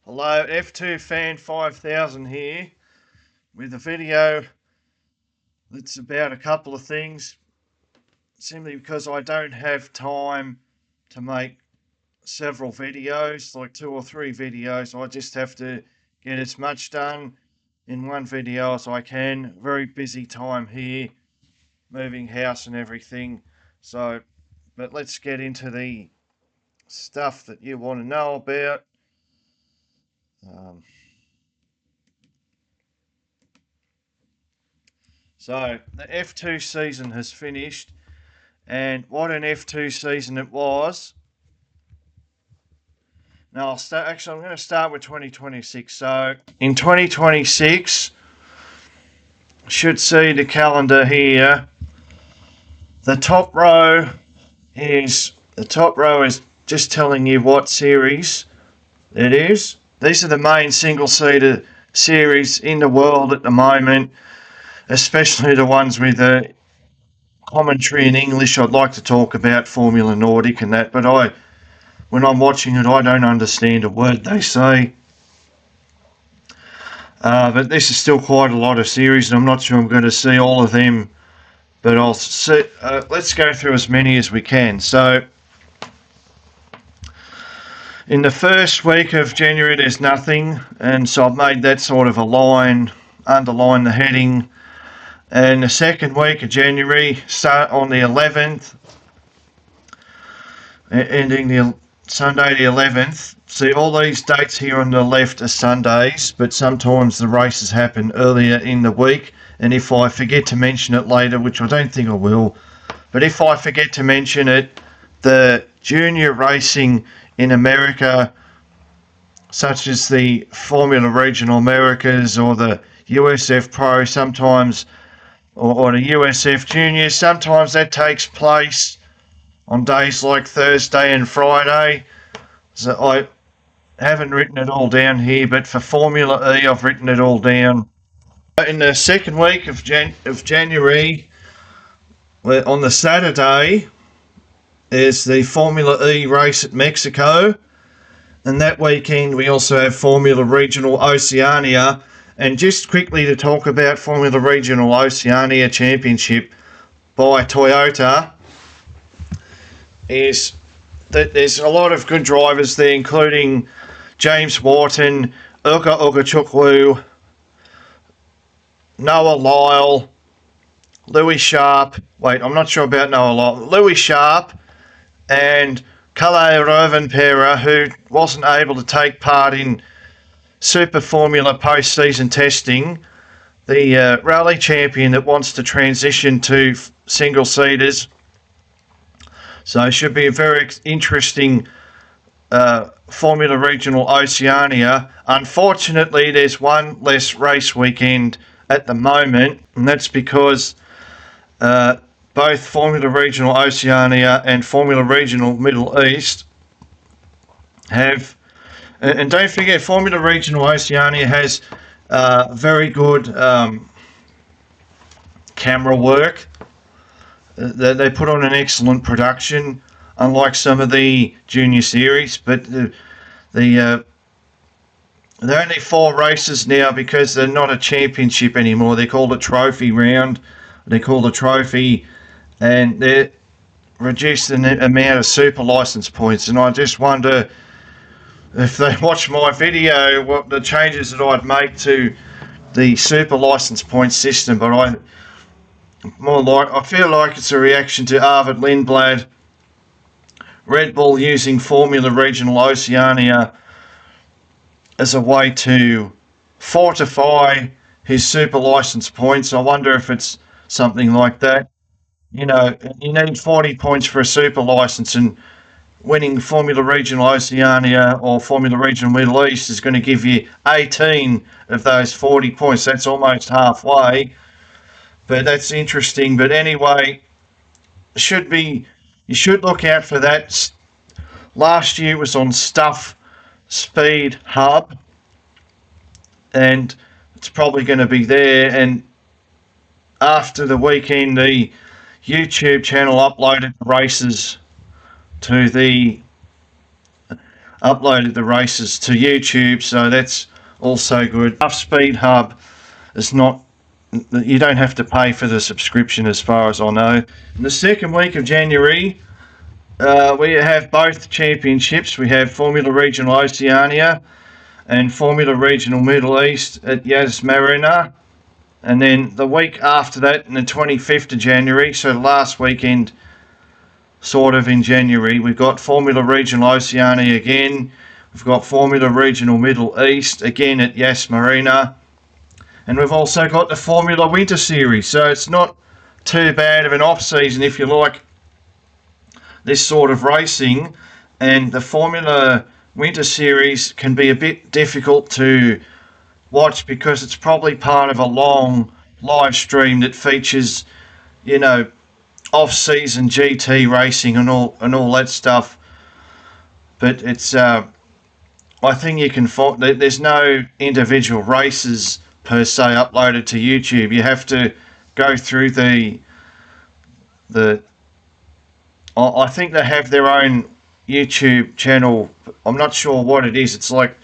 Hello, F2 Fan 5000 here with a video that's about a couple of things, simply because I don't have time to make several videos, like 2 or 3 videos. I just have to get as much done in one video as I can. Very busy time here, moving house and everything. But let's get into the stuff that you want to know about. So the F2 season has finished, and what an F2 season it was. Now I'm going to start with 2026. So in 2026, should see the calendar here. The top row is just telling you what series it is. These are the main single-seater series in the world at the moment, especially the ones with the commentary in English. I'd like to talk about Formula Nordic and that, but when I'm watching it, I don't understand a word they say. But this is still quite a lot of series, and I'm not sure I'm going to see all of them, but I'll see. Let's go through as many as we can. So in the first week of January, there's nothing, and so I've made that sort of a line, underline the heading. And the second week of January, start on the 11th, ending the Sunday the 11th. See, all these dates here on the left are Sundays, but sometimes the races happen earlier in the week, and if I forget to mention it later, which I don't think I will, but if I forget to mention it, the junior racing in America, such as the Formula Regional Americas or the USF Pro sometimes, or the USF Juniors, sometimes that takes place on days like Thursday and Friday. So I haven't written it all down here, but for Formula E, I've written it all down. In the second week of January, on the Saturday, there's the Formula E race at Mexico. And that weekend, we also have Formula Regional Oceania. And just quickly to talk about Formula Regional Oceania Championship by Toyota, is that there's a lot of good drivers there, including James Wharton, Uga Ugachukwu, Noah Lyle, Louis Sharp. Wait, I'm not sure about Noah Lyle. Louis Sharp and Kalle Rovanperä, who wasn't able to take part in Super Formula post-season testing, the rally champion that wants to transition to single-seaters. So it should be a very interesting Formula Regional Oceania. Unfortunately, there's one less race weekend at the moment, and that's because both Formula Regional Oceania and Formula Regional Middle East have, and don't forget, Formula Regional Oceania has very good camera work. They put on an excellent production, unlike some of the junior series. But they're only 4 races now because they're not a championship anymore. They're called a trophy round. They're called a trophy, and they're reduced the amount of super license points. And I just wonder if they watch my video, what the changes that I'd make to the super license point system. But I feel like it's a reaction to Arvid Lindblad, Red Bull using Formula Regional Oceania as a way to fortify his super license points. I wonder if it's something like that. You know, you need 40 points for a super license, and winning Formula Regional Oceania or Formula Regional Middle East is going to give you 18 of those 40 points. That's almost halfway. But that's interesting. But anyway, you should look out for that. Last year it was on Stuff Speed Hub, and it's probably going to be there. And after the weekend, the YouTube channel uploaded races to the uploaded the races to YouTube, so that's also good. Tough Speed Hub is not, you don't have to pay for the subscription as far as I know. In the second week of January, we have both championships. We have Formula Regional Oceania and Formula Regional Middle East at Yas Marina. And then the week after that, on the 25th of January, so last weekend sort of in January, we've got Formula Regional Oceania again. We've got Formula Regional Middle East again at Yas Marina. And we've also got the Formula Winter Series. So it's not too bad of an off-season if you like this sort of racing. And the Formula Winter Series can be a bit difficult to watch because it's probably part of a long live stream that features, off-season GT racing and all that stuff. But it's I think you can find there's no individual races per se uploaded to YouTube. You have to go through the I think they have their own YouTube channel. I'm not sure what it is. It's like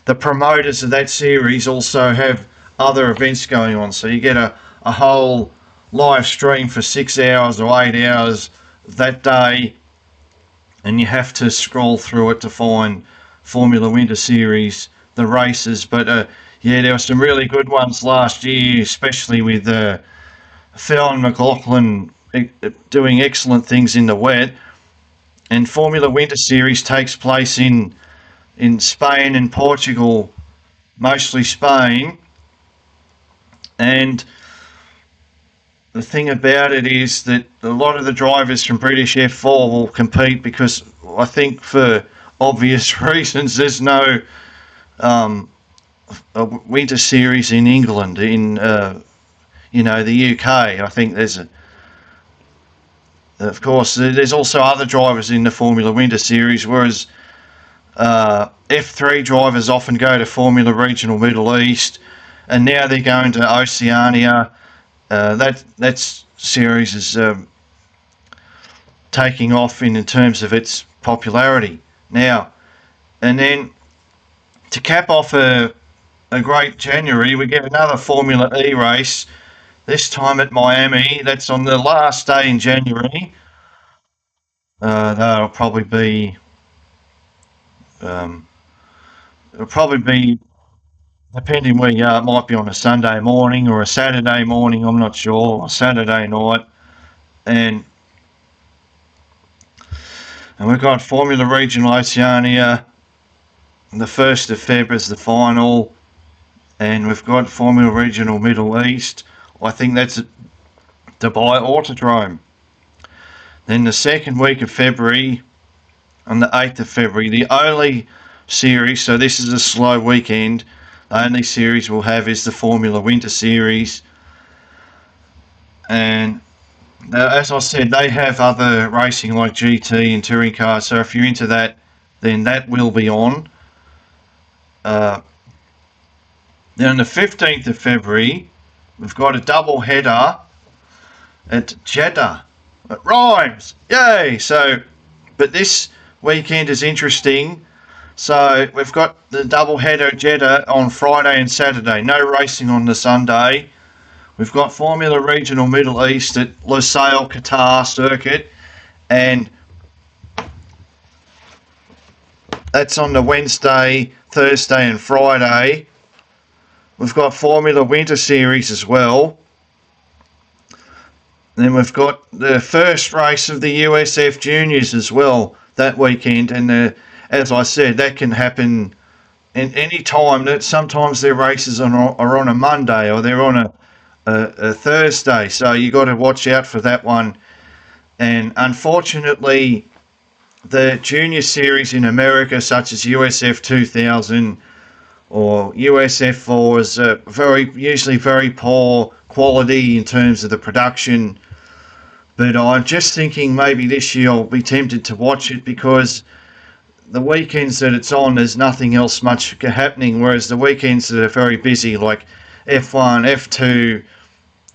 the promoters of that series also have other events going on, so you get a whole live stream for 6 hours or 8 hours that day, and you have to scroll through it to find Formula Winter Series, the races. But there were some really good ones last year, especially with Phil and McLaughlin doing excellent things in the wet. And Formula Winter Series takes place in Spain and Portugal, mostly Spain. And the thing about it is that a lot of the drivers from British F4 will compete because I think for obvious reasons there's no a winter series in England, in the UK. I think of course there's also other drivers in the Formula Winter Series, whereas F3 drivers often go to Formula Regional Middle East, and now they're going to Oceania. That series is taking off in terms of its popularity now. And then to cap off a great January, we get another Formula E race, this time at Miami. That's on the last day in January. That'll probably be depending where you are, it might be on a Sunday morning or a Saturday morning, I'm not sure, or Saturday night. And we've got Formula Regional Oceania, the 1st of February is the final, and we've got Formula Regional Middle East. I think that's at Dubai Autodrome. Then the second week of February, on the 8th of February, the only series, so this is a slow weekend, the only series we'll have is the Formula Winter Series. And as I said, they have other racing like GT and touring cars, so if you're into that, then that will be on. Then on the 15th of February, we've got a double header at Jeddah. It rhymes! Yay! But this weekend is interesting. So we've got the double header at Jeddah on Friday and Saturday. No racing on the Sunday. We've got Formula Regional Middle East at Lusail Qatar circuit, and that's on the Wednesday, Thursday and Friday. We've got Formula Winter Series as well. Then we've got the first race of the USF Juniors as well that weekend, and as I said, that can happen in any time. That sometimes their races are on a Monday or they're on a Thursday, so you got to watch out for that one. And unfortunately, the junior series in America, such as USF 2000 or USF4, is usually very poor quality in terms of the production. But I'm just thinking maybe this year I'll be tempted to watch it because the weekends that it's on, there's nothing else much happening, whereas the weekends that are very busy, like F1, F2,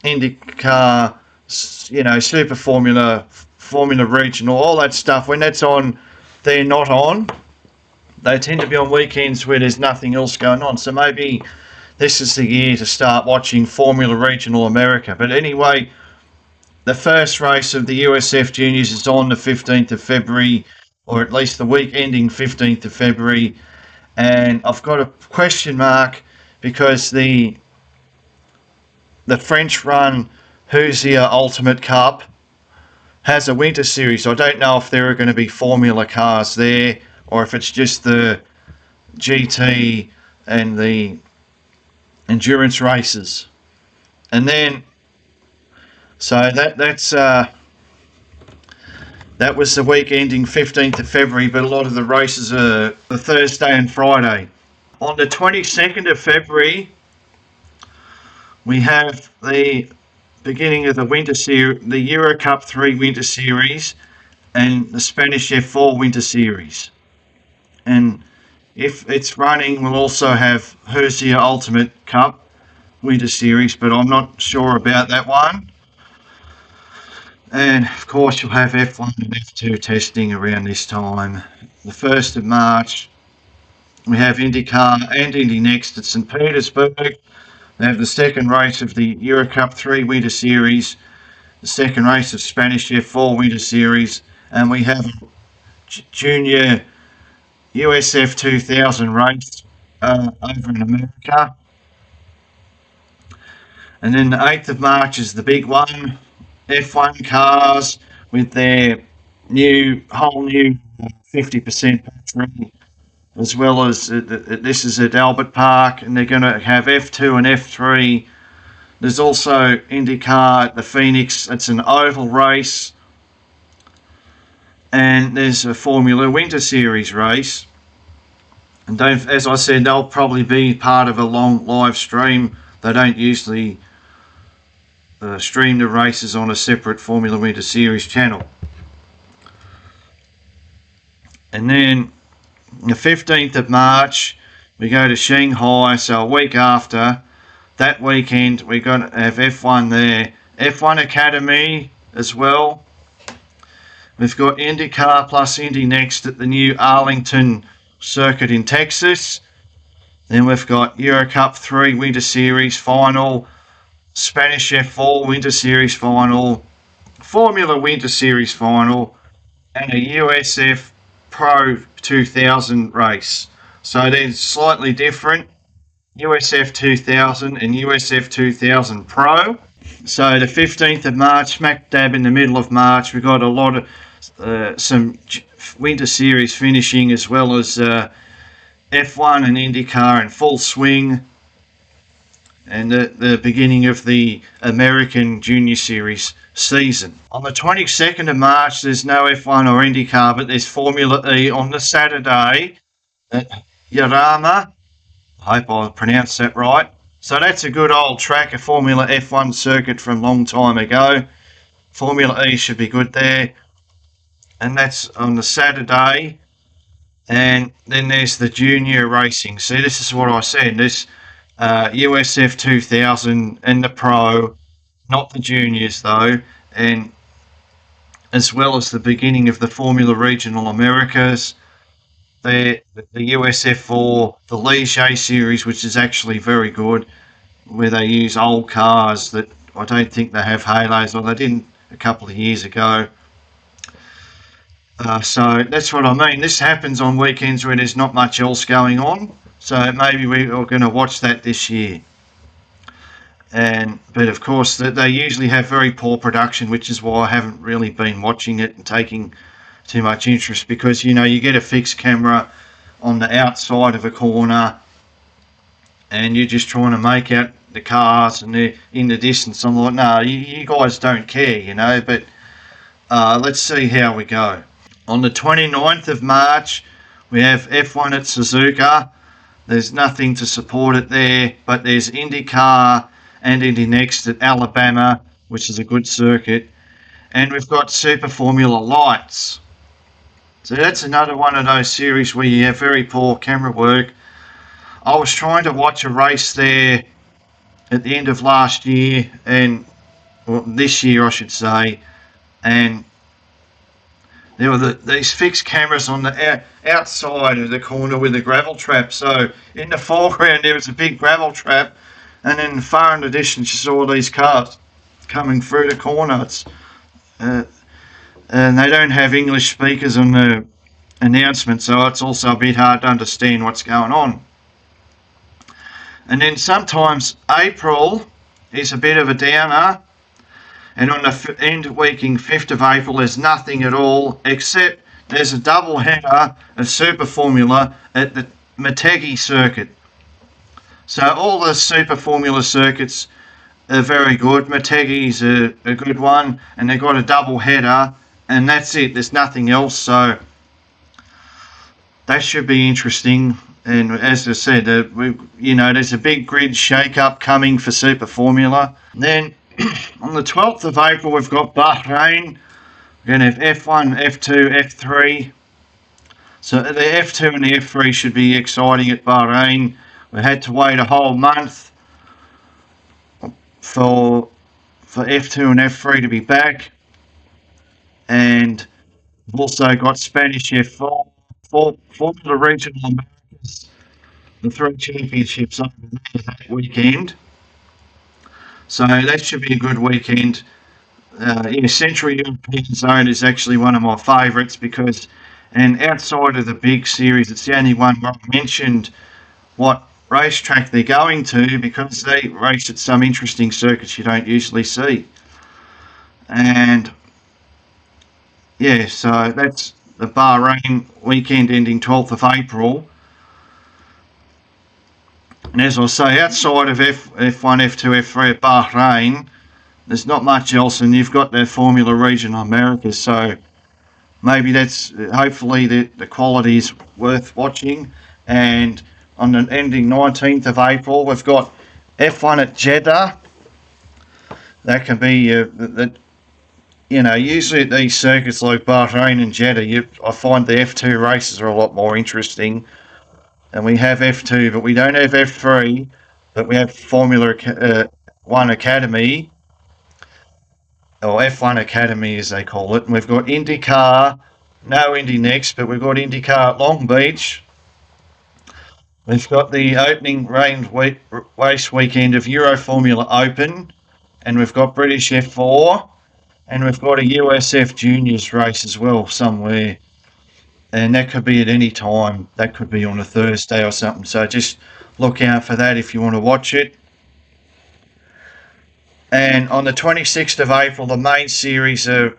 IndyCar, Super Formula, Formula Regional, all that stuff, when that's on, they're not on. They tend to be on weekends where there's nothing else going on. So maybe this is the year to start watching Formula Regional America. But anyway, the first race of the USF Juniors is on the 15th of February, or at least the week ending 15th of February. And I've got a question mark because the French run Hoosier Ultimate Cup has a winter series. I don't know if there are going to be formula cars there or if it's just the GT and the endurance races. And then, so that was the week ending 15th of February, but a lot of the races are the Thursday and Friday. On the 22nd of February, we have the beginning of the winter series, the Euro Cup 3 Winter Series and the Spanish F4 Winter Series. And if it's running, we'll also have Hoosier Ultimate Cup Winter Series, but I'm not sure about that one. And of course, you'll have F1 and F2 testing around this time. The 1st of March, we have IndyCar and Indy Next at St. Petersburg. They have the second race of the Euro Cup 3 Winter Series, the second race of Spanish F4 Winter Series, and we have a junior USF 2000 race over in America. And then the 8th of March is the big one, F1 cars with their whole new 50% battery, as well as this is at Albert Park, and they're going to have F2 and F3. There's also IndyCar at the Phoenix. It's an oval race. And there's a Formula Winter Series race. And as I said, they'll probably be part of a long live stream. They don't usually stream the races on a separate Formula Winter Series channel. And then the 15th of March, we go to Shanghai. So a week after that weekend, we're going to have F1 there. F1 Academy as well. We've got IndyCar plus Indy Next at the new Arlington circuit in Texas. Then we've got Euro Cup 3 Winter Series final, Spanish F4 Winter Series final, Formula Winter Series final, and a USF Pro 2000 race. So they're slightly different, USF 2000 and USF 2000 Pro. So the 15th of March, smack dab in the middle of March, we've got a lot of some Winter Series finishing, as well as F1 and IndyCar in full swing, and the beginning of the American Junior Series season. On the 22nd of March, there's no F1 or IndyCar, but there's Formula E on the Saturday at Yarama. I hope I pronounced that right. So that's a good old track, a Formula F1 circuit from a long time ago. Formula E should be good there. And that's on the Saturday. And then there's the junior racing. See, this is what I said. This USF 2000 and the Pro, not the juniors though, and as well as the beginning of the Formula Regional Americas. The USF 4, the Ligier series, which is actually very good, where they use old cars that I don't think they have halos, or they didn't a couple of years ago. So that's what I mean. This happens on weekends where there's not much else going on. So maybe we are going to watch that this year. But of course, they usually have very poor production, which is why I haven't really been watching it and taking too much interest, because you get a fixed camera on the outside of a corner and you're just trying to make out the cars and they're in the distance. I'm like, no, you guys don't care, but let's see how we go. On the 29th of March, we have F1 at Suzuka. There's nothing to support it there, but there's IndyCar and Indy Next at Alabama, which is a good circuit. And we've got Super Formula Lights. So that's another one of those series where you have very poor camera work. I was trying to watch a race there at the end of last year, this year I should say, and there were these fixed cameras on the outside of the corner with the gravel trap. So in the foreground there was a big gravel trap, and then far in the distance you saw these cars coming through the corner. Uh, and they don't have English speakers on the announcement, so it's also a bit hard to understand what's going on. And then sometimes April is a bit of a downer, and on the end weeking 5th of April there's nothing at all, except there's a double header of Super Formula at the Motegi circuit. So all the Super Formula circuits are very good. Motegi's a good one, and they've got a double header, and that's it. There's nothing else, so that should be interesting. And as I said, there's a big grid shake-up coming for Super Formula. Then on the 12th of April, we've got Bahrain. We're going to have F1, F2, F3. So the F2 and the F3 should be exciting at Bahrain. We had to wait a whole month for F2 and F3 to be back. And we've also got Spanish F4, Formula Regional Americas, the 3 championships over there that weekend. So that should be a good weekend. Central European Zone is actually one of my favourites and outside of the big series, it's the only one where I mentioned what racetrack they're going to, because they race at some interesting circuits you don't usually see. And yeah, so that's the Bahrain weekend ending 12th of April. And as I say, outside of F1, F2, F3 at Bahrain, there's not much else, and you've got the Formula Regional Americas, so maybe hopefully the quality is worth watching. And on the ending 19th of April, we've got F1 at Jeddah. That can be, usually at these circuits like Bahrain and Jeddah, I find the F2 races are a lot more interesting. And we have F2, but we don't have F3, but we have Formula 1 Academy, or F1 Academy as they call it. And we've got IndyCar, no Indy next, but we've got IndyCar at Long Beach. We've got the opening race weekend of Euro Formula Open, and we've got British F4, and we've got a USF Juniors race as well somewhere. And that could be at any time. That could be on a Thursday or something. So just look out for that if you want to watch it. And on the 26th of April, the main series, the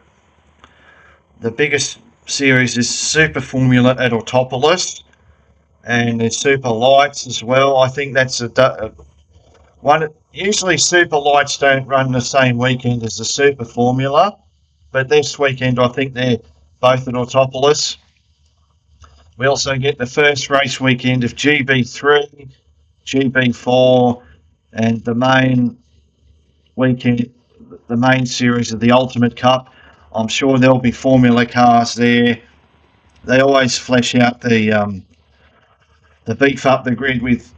biggest series is Super Formula at Autopolis. And there's Super Lights as well. I think that's one. Usually Super Lights don't run the same weekend as the Super Formula. But this weekend, I think they're both at Autopolis. We also get the first race weekend of GB3, GB4, and the main weekend, the main series of the Ultimate Cup. I'm sure there'll be Formula cars there. They always flesh out the beef up the grid with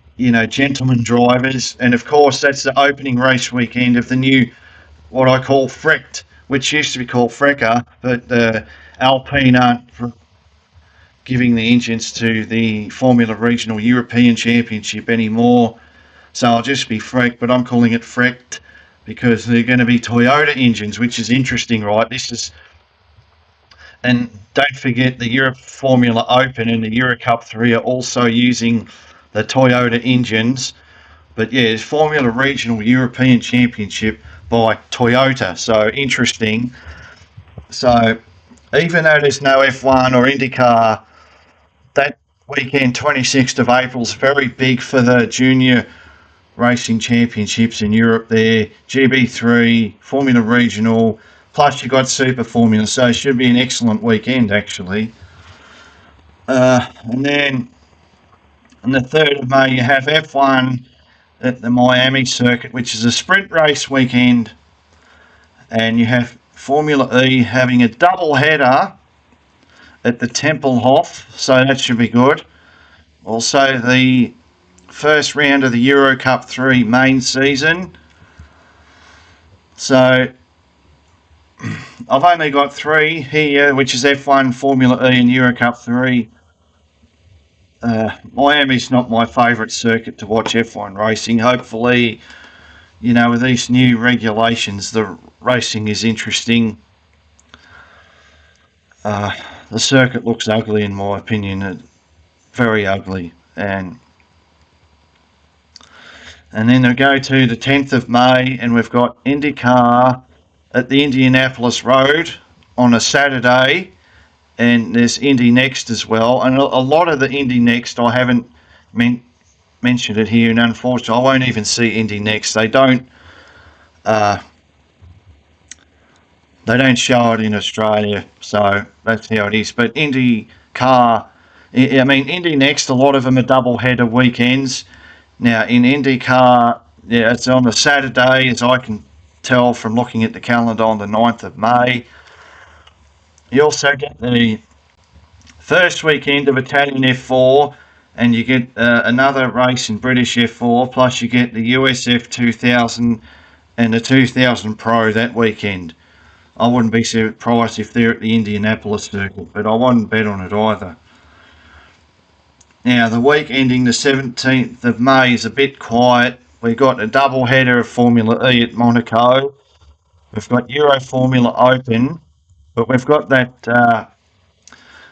gentleman drivers, and of course that's the opening race weekend of the new, what I call Frecht, which used to be called Frecker, but Alpine aren't giving the engines to the Formula Regional European Championship anymore, so I'll just be Frecht, but I'm calling it Frecht because they're going to be Toyota engines, which is interesting, right? And don't forget the Europe Formula Open and the Euro Cup 3 are also using the Toyota engines. But yeah, it's Formula Regional European Championship by Toyota, so interesting. So even though there's no F1 or IndyCar, that weekend, 26th of April, is very big for the junior racing championships in Europe there. GB3, Formula Regional, plus you got Super Formula, so it should be an excellent weekend actually. And then on the 3rd of May, you have F1 at the Miami circuit, which is a sprint race weekend, and you have Formula E having a double header at the Tempelhof, so that should be good. Also, the first round of the Euro Cup 3 main season. So I've only got 3 here, which is F1, Formula E, and Euro Cup 3. Miami's not my favourite circuit to watch F1 racing. Hopefully, with these new regulations, the racing is interesting. The circuit looks ugly, in my opinion, very ugly. And then we go to the 10th of May, and we've got IndyCar at the Indianapolis Road on a Saturday, and there's Indy Next as well. And a lot of the Indy Next, I haven't mentioned it here, and unfortunately, I won't even see Indy Next. They don't show it in Australia, so that's how it is. But IndyCar, Indy Next, a lot of them are double header weekends. Now in IndyCar, it's on a Saturday, as I can tell from looking at the calendar, on the 9th of May. You also get the first weekend of Italian F4, and you get another race in British F4, plus you get the USF 2000 and the 2000 Pro that weekend. I wouldn't be surprised if they're at the Indianapolis circuit, but I wouldn't bet on it either. Now, the week ending the 17th of May is a bit quiet. We've got a double header of Formula E at Monaco. We've got Euro Formula Open, but we've got that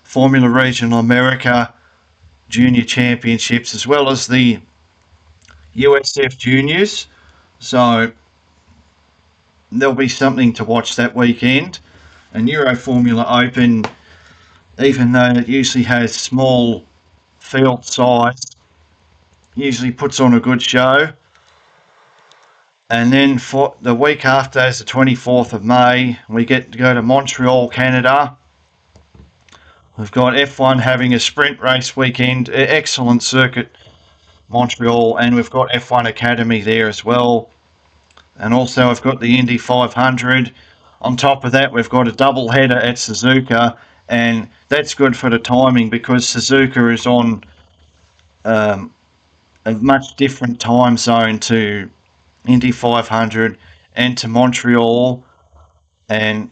Formula Regional America Junior Championships, as well as the USF Juniors. So there'll be something to watch that weekend. And Euro Formula Open, even though it usually has small field size, usually puts on a good show. And then for the week after is the 24th of May, we get to go to Montreal, Canada. We've got F1 having a sprint race weekend, excellent circuit, Montreal, and we've got F1 Academy there as well. And also I've got the Indy 500. On top of that, we've got a double header at Suzuka, and that's good for the timing because Suzuka is on a much different time zone to Indy 500 and to Montreal. And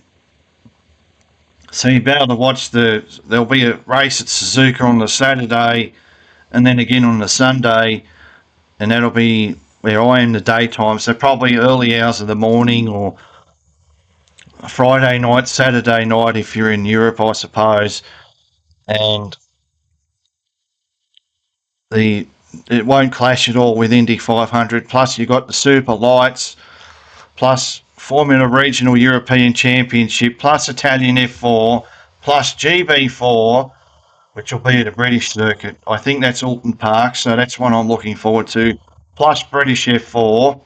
so you'll be able to watch there'll be a race at Suzuka on the Saturday and then again on the Sunday, and that'll be where I am the daytime, so probably early hours of the morning or Friday night, Saturday night if you're in Europe, I suppose. And it won't clash at all with Indy 500. Plus you've got the Super Lights, plus Formula Regional European Championship, plus Italian F4, plus GB4, which will be at a British circuit. I think that's Alton Park, so that's one I'm looking forward to. Plus British F4,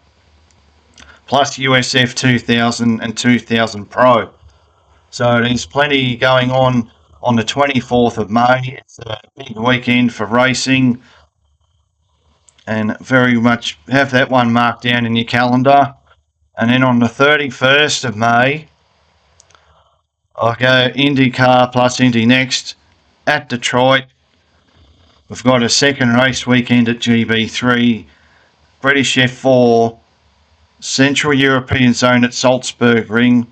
plus USF 2000 and 2000 Pro. So there's plenty going on the 24th of May. It's a big weekend for racing, and very much have that one marked down in your calendar. And then on the 31st of May, I'll go IndyCar plus Indy Next at Detroit. We've got a second race weekend at GB3, British F4, Central European Zone at Salzburg Ring,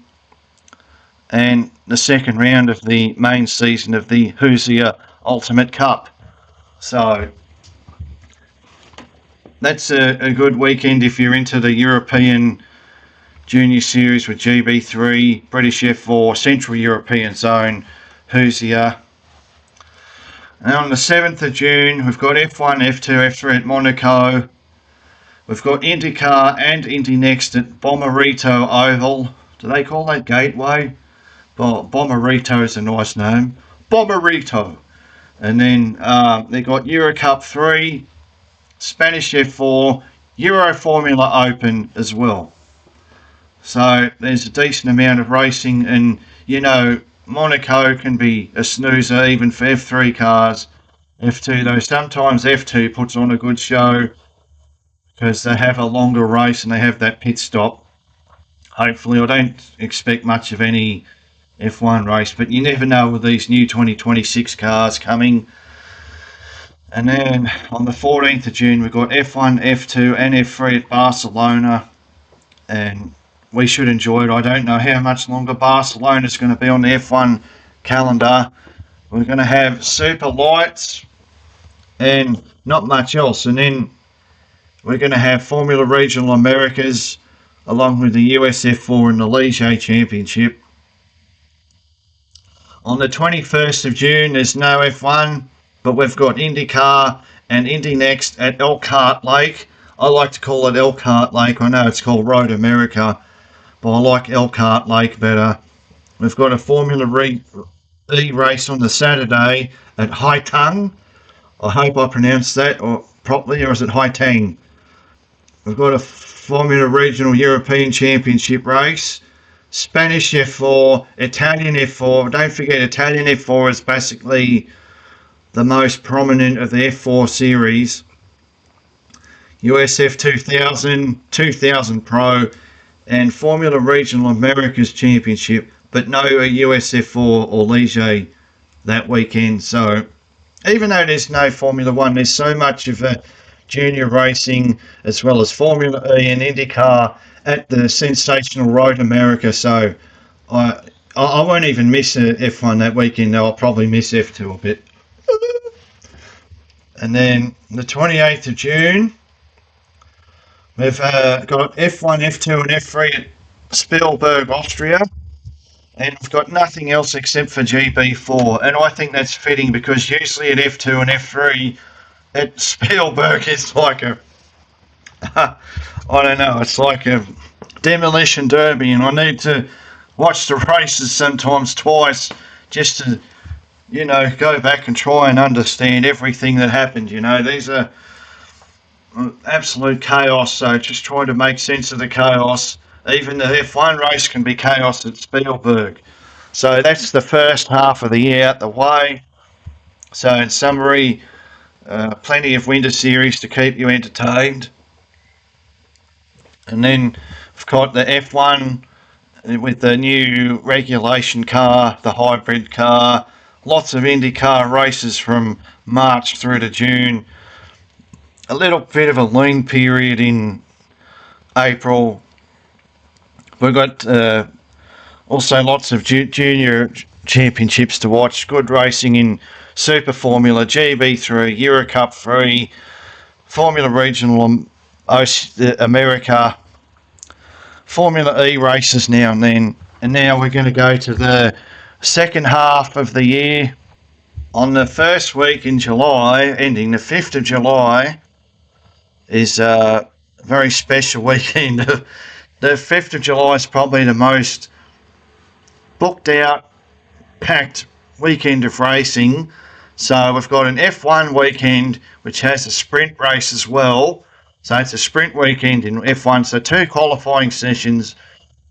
and the second round of the main season of the Hoosier Ultimate Cup. So that's a good weekend if you're into the European Junior Series with GB3, British F4, Central European Zone, Hoosier. And on the 7th of June, we've got F1, F2, F3 at Monaco. We've got IndyCar and Indy Next at Bomarito Oval. Do they call that Gateway? Well, Bomarito is a nice name. Bomarito. And then they've got Euro Cup 3, Spanish F4, Euro Formula Open as well. So there's a decent amount of racing, and Monaco can be a snoozer even for F3 cars. F2 though, sometimes F2 puts on a good show because they have a longer race and they have that pit stop. Hopefully, I don't expect much of any F1 race, but you never know with these new 2026 cars coming. And then on the 14th of June, we've got F1, F2 and F3 at Barcelona, and we should enjoy it. I don't know how much longer Barcelona's going to be on the F1 calendar. We're going to have super lights and not much else. And then we're going to have Formula Regional Americas along with the USF4 and the Ligier Championship. On the 21st of June, there's no F1, but we've got IndyCar and Indy Next at Elkhart Lake. I like to call it Elkhart Lake. I know it's called Road America, but I like Elkhart Lake better. We've got a Formula E race on the Saturday at Haitang. I hope I pronounced that properly, or is it Haitang? We've got a Formula Regional European Championship race. Spanish F4, Italian F4. Don't forget, Italian F4 is basically the most prominent of the F4 series. USF 2000, 2000 Pro, and Formula Regional Americas Championship, but no USF4 or Ligier that weekend. So even though there's no Formula 1, there's so much of junior racing as well as Formula E and IndyCar at the sensational Road America. So I won't even miss F1 that weekend, though. I'll probably miss F2 a bit. And then the 28th of June, we've got F1, F2 and F3 at Spielberg, Austria. And we've got nothing else except for GB4. And I think that's fitting because usually at F2 and F3 at Spielberg it's like a I don't know, it's like a demolition derby, and I need to watch the races sometimes twice just to, go back and try and understand everything that happened. These are absolute chaos, so just trying to make sense of the chaos. Even the F1 race can be chaos at Spielberg. So that's the first half of the year out the way. So in summary, plenty of winter series to keep you entertained. And then we've got the F1 with the new regulation car, the hybrid car. Lots of IndyCar races from March through to June. A little bit of a lean period in April. We've got also lots of junior championships to watch. Good racing in Super Formula, GB3, Euro Cup 3, Formula Regional America, Formula E races now and then. And now we're going to go to the second half of the year. On the first week in July, ending the 5th of July, is a very special weekend. The 5th of July is probably the most booked out, packed weekend of racing. So we've got an F1 weekend, which has a sprint race as well. So it's a sprint weekend in F1. So 2 qualifying sessions,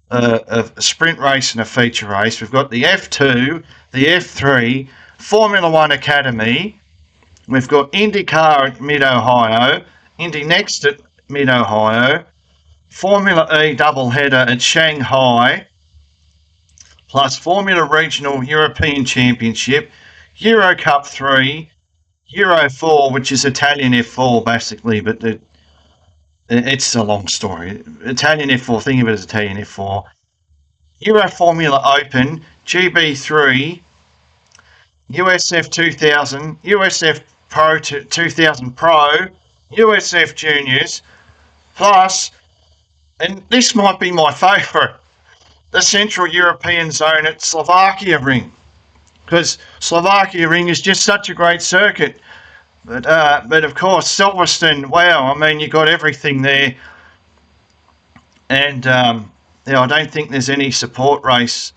a sprint race and a feature race. We've got the F2, the F3, Formula 1 Academy. We've got IndyCar at Mid-Ohio, Indy Next at Mid-Ohio, Formula E doubleheader at Shanghai, plus Formula Regional European Championship, Euro Cup 3, Euro 4, which is Italian F4 basically, but it's a long story. Italian F4, think of it as Italian F4. Euro Formula Open, GB3, USF 2000, USF Pro 2000 Pro, USF Juniors, plus, and this might be my favourite, the Central European Zone at Slovakia Ring, because Slovakia Ring is just such a great circuit. But of course, Silverstone, wow, I mean, you got everything there. And I don't think there's any support race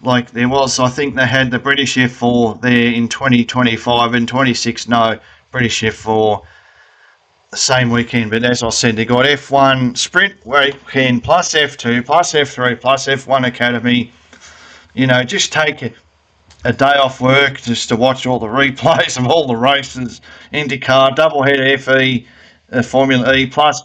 like there was. I think they had the British F4 there in 2025 and 26, no, British F4 the same weekend. But as I said, they got F1 sprint weekend plus F2 plus F3 plus F1 Academy. Just take a day off work just to watch all the replays of all the races, IndyCar, doubleheader FE, Formula E, plus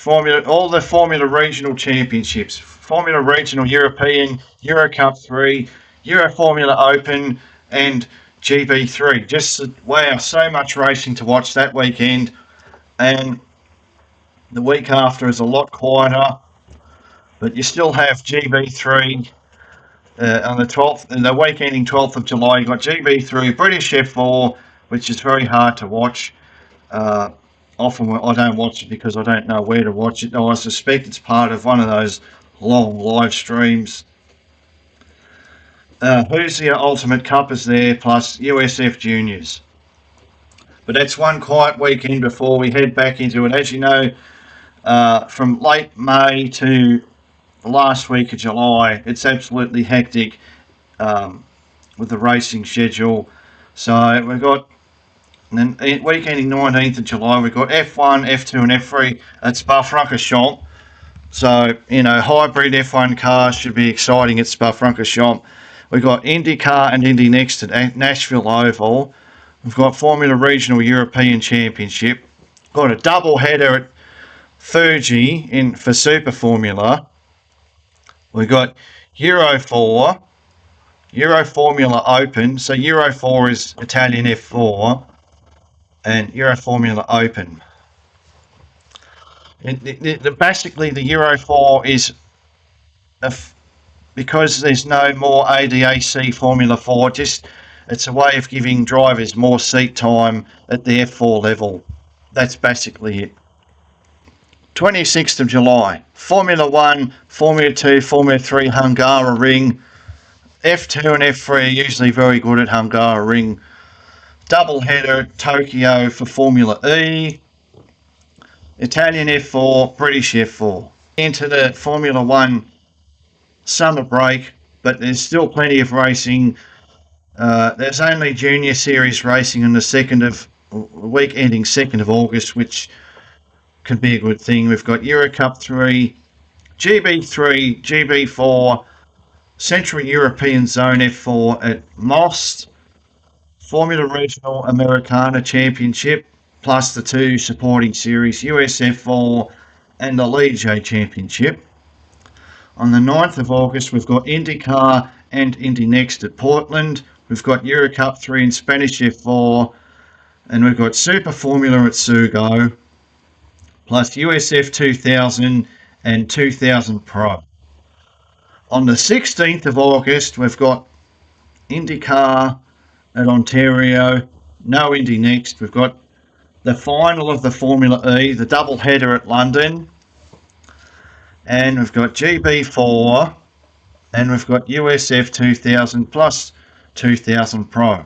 all the Formula Regional Championships, Formula Regional European, Euro Cup 3, Euro Formula Open, and GB3. Just, wow, so much racing to watch that weekend. And the week after is a lot quieter. But you still have GB3 on the 12th, and the week ending 12th of July. You've got GB3, British F4, which is very hard to watch. Uh, Often I don't watch it because I don't know where to watch it. No, I suspect it's part of one of those long live streams. Who's the Ultimate Cup is there, plus USF Juniors. But that's one quiet weekend before we head back into it. As you know, from late May to the last week of July, it's absolutely hectic with the racing schedule. So we've got, and then week ending 19th of July, we've got F1, F2, and F3 at Spa-Francorchamps. So, hybrid F1 cars should be exciting at Spa-Francorchamps. We've got IndyCar and Indy Next at Nashville Oval. We've got Formula Regional European Championship. Got a double header at Fuji for Super Formula. We've got Euro 4, Euro Formula Open. So Euro 4 is Italian F4 and Euro Formula Open. Basically, the Euro 4 is because there's no more ADAC Formula 4, it's a way of giving drivers more seat time at the F4 level. That's basically it. 26th of July, Formula 1, Formula 2, Formula 3 Hungaroring. F2 and F3 are usually very good at Hungaroring. Double header at Tokyo for Formula E. Italian F4, British F4. Into the Formula 1 summer break, but there's still plenty of racing. There's only junior series racing on the week ending 2nd of August, which can be a good thing. We've got Euro Cup 3, GB3, GB4, Central European Zone F4 at Most, Formula Regional Americana Championship, plus the 2 supporting series, USF4 and the Ligier Championship. On the 9th of August, we've got IndyCar and Indy Next at Portland. We've got Euro Cup 3 and Spanish F4, and we've got Super Formula at Sugo, plus USF 2000 and 2000 Pro. On the 16th of August, we've got IndyCar at Ontario, no Indy Next. We've got the final of the Formula E, the double header at London, and we've got GB4, and we've got USF 2000 plus 2000 Pro.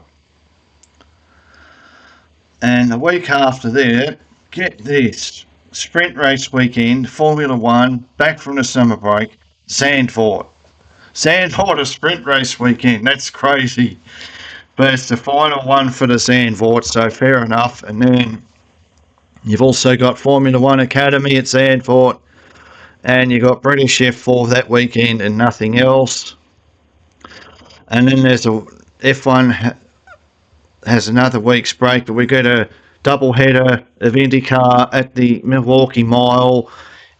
And the week after that, get this, sprint race weekend, Formula 1, back from the summer break, Zandvoort. Zandvoort a sprint race weekend, that's crazy. But it's the final one for the Zandvoort, so fair enough. And then you've also got Formula 1 Academy at Zandvoort, and you've got British F4 that weekend and nothing else. And then there's a F1 has another week's break, but we get a double header of IndyCar at the Milwaukee Mile.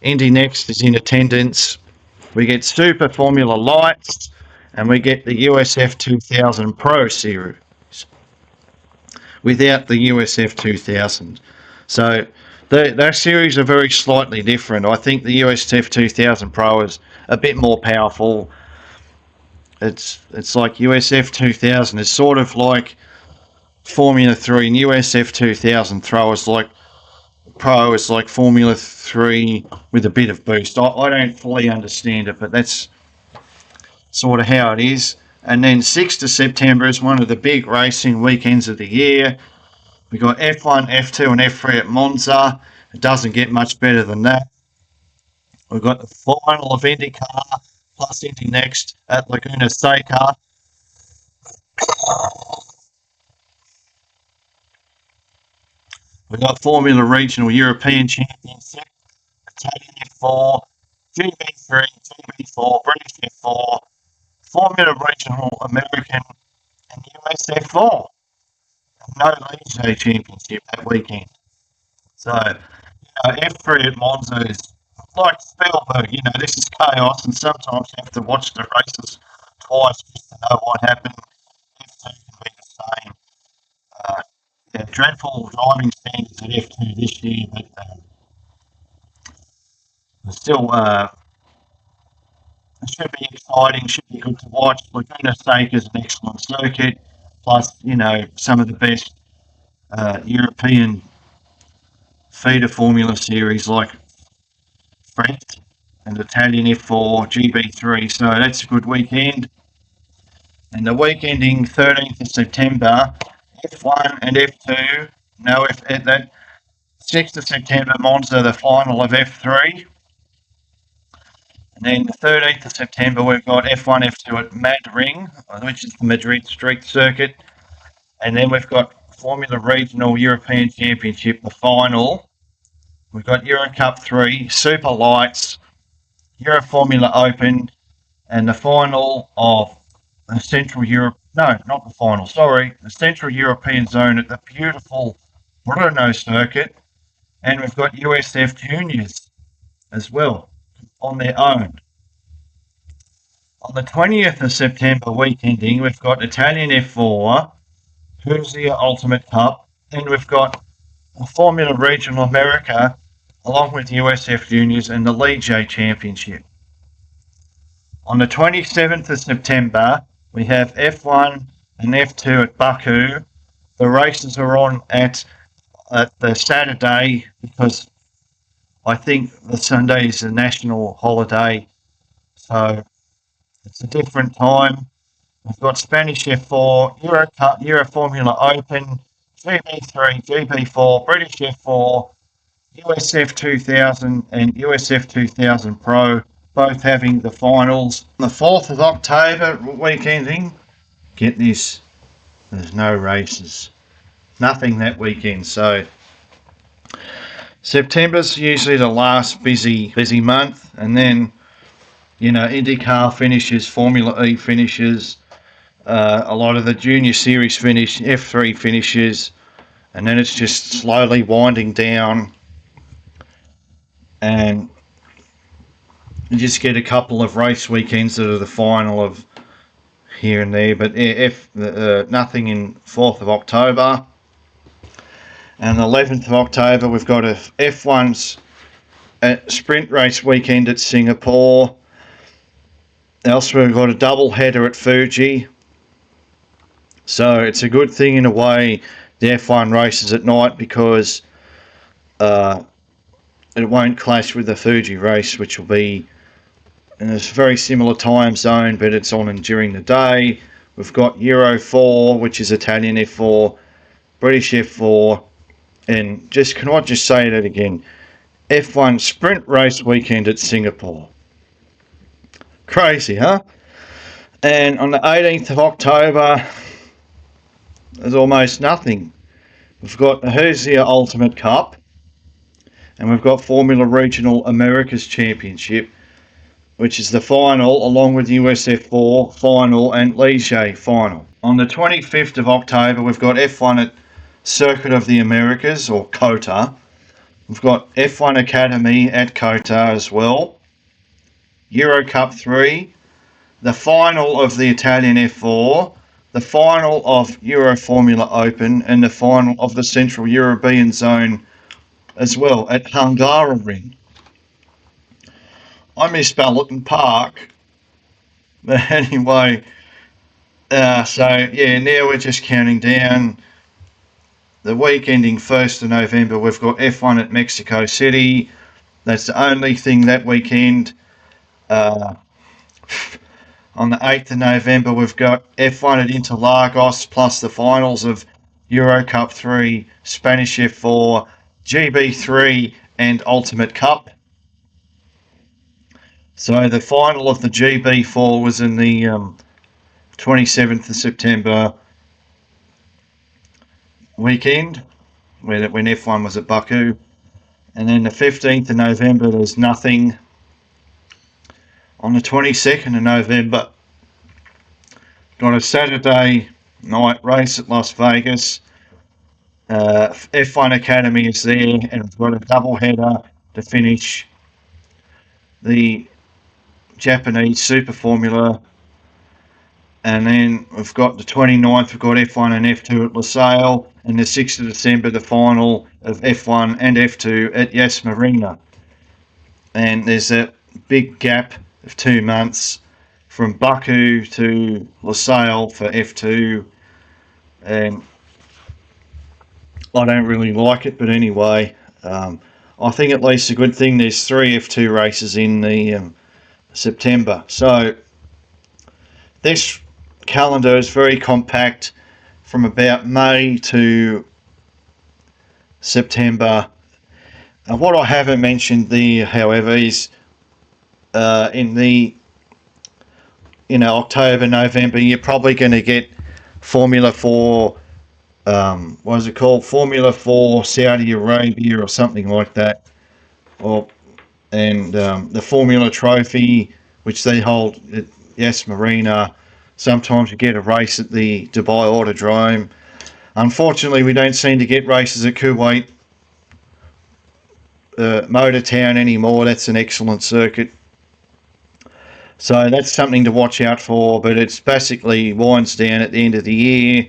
Indy Next is in attendance. We get Super Formula Lights, and we get the USF 2000 Pro Series without the USF 2000. So their series are very slightly different. I think the USF 2000 Pro is a bit more powerful. It's like USF 2000 is sort of like Formula 3, and USF 2000 Pro is like Formula 3 with a bit of boost. I don't fully understand it, but that's sort of how it is. And then 6th of September is one of the big racing weekends of the year. We got F1, F2 and F3 at Monza. It doesn't get much better than that. We've got the final of IndyCar plus Indy Next at Laguna Seca. We've got Formula Regional European Championship, Italian F4, GB3, GB4, British F4, Formula Regional American and US F4. No Ligier Championship that weekend. So, F3 at Monza is like Spielberg, this is chaos, and sometimes you have to watch the races twice just to know what happened. F2 can be the same. Dreadful driving standards at F2 this year, but still should be exciting, should be good to watch. Laguna Seca is an excellent circuit, plus, some of the best European feeder formula series like French and Italian F4, GB3, so that's a good weekend. And the week ending 13th of September, F1 and F2, no F at that 6th of September, Monza, the final of F3. And then the 13th of September, we've got F1, F2 at Madrid, which is the Madrid Street Circuit. And then we've got Formula Regional European Championship, the final. We've got Euro Cup 3, Super Lights, Euro Formula Open, and the final of the Central Europe. No, not the final, sorry. The Central European Zone at the beautiful Brno circuit. And we've got USF Juniors as well on their own. On the 20th of September week ending, we've got Italian F4, Hurzia Ultimate Cup, and we've got Formula Regional America, along with USF Juniors and the Ligier Championship. On the 27th of September, we have F1 and F2 at Baku. The races are on at the Saturday because I think the Sunday is a national holiday, so it's a different time. We've got Spanish F4, Euro Cup, Euro Formula Open, GB3, GB4, British F4, USF 2000 and USF 2000 Pro, both having the finals. On the 4th of October week ending, get this, there's no races. Nothing that weekend, so September's usually the last busy month, and then IndyCar finishes, Formula E finishes, a lot of the junior series finish, F3 finishes, and then it's just slowly winding down, and you just get a couple of race weekends that are the final of here and there, but nothing in 4th of October. And the 11th of October, we've got a F1's sprint race weekend at Singapore. Elsewhere, we've got a double header at Fuji. So it's a good thing in a way, the F1 races at night, because it won't clash with the Fuji race, which will be in a very similar time zone, but it's on and during the day. We've got Euro 4, which is Italian F4, British F4, and can I just say that again? F1 sprint race weekend at Singapore. Crazy, huh? And on the 18th of October, there's almost nothing. We've got the Hurzia Ultimate Cup, and we've got Formula Regional Americas Championship, which is the final, along with USF4 final and Ligier final. On the 25th of October, we've got F1 at Circuit of the Americas, or COTA. We've got F1 Academy at COTA as well. Euro Cup 3, the final of the Italian F4, the final of Euro Formula Open, and the final of the Central European Zone as well at Hungaroring. I misspelled it in Park, but anyway, now we're just counting down. The week ending 1st of November, we've got F1 at Mexico City. That's the only thing that weekend. On the 8th of November, we've got F1 at Interlagos, plus the finals of Euro Cup 3, Spanish F4, GB3, and Ultimate Cup. So the final of the GB4 was in the 27th of September weekend, when F1 was at Baku. And then the 15th of November, there's nothing. On the 22nd of November, got a Saturday night race at Las Vegas. F1 Academy is there, and we've got a double header to finish the Japanese Super Formula. And then we've got the 29th, we've got F1 and F2 at Losail, and the 6th of December, the final of F1 and F2 at Yas Marina. And there's a big gap of 2 months from Baku to Lusail for F2, and I don't really like it, but anyway, I think at least a good thing there's 3 F2 races in the September. So this calendar is very compact from about May to September. What I haven't mentioned there, however, is in the October, November, you're probably going to get Formula 4, what is it called? Formula 4 Saudi Arabia or something like that. And the Formula Trophy, which they hold at Yas Marina. Sometimes you get a race at the Dubai Autodrome. Unfortunately, we don't seem to get races at Kuwait Motor Town anymore. That's an excellent circuit. So that's something to watch out for, but it's basically winds down at the end of the year.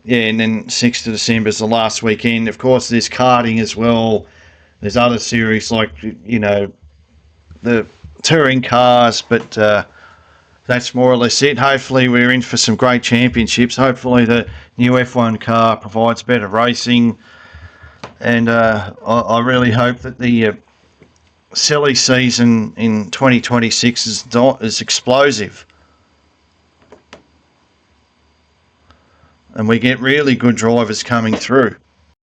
Yeah, and then 6th of December is the last weekend. Of course, there's karting as well. There's other series like, the touring cars, but that's more or less it. Hopefully we're in for some great championships. Hopefully the new F1 car provides better racing, and I really hope that the silly season in 2026 is explosive, and we get really good drivers coming through.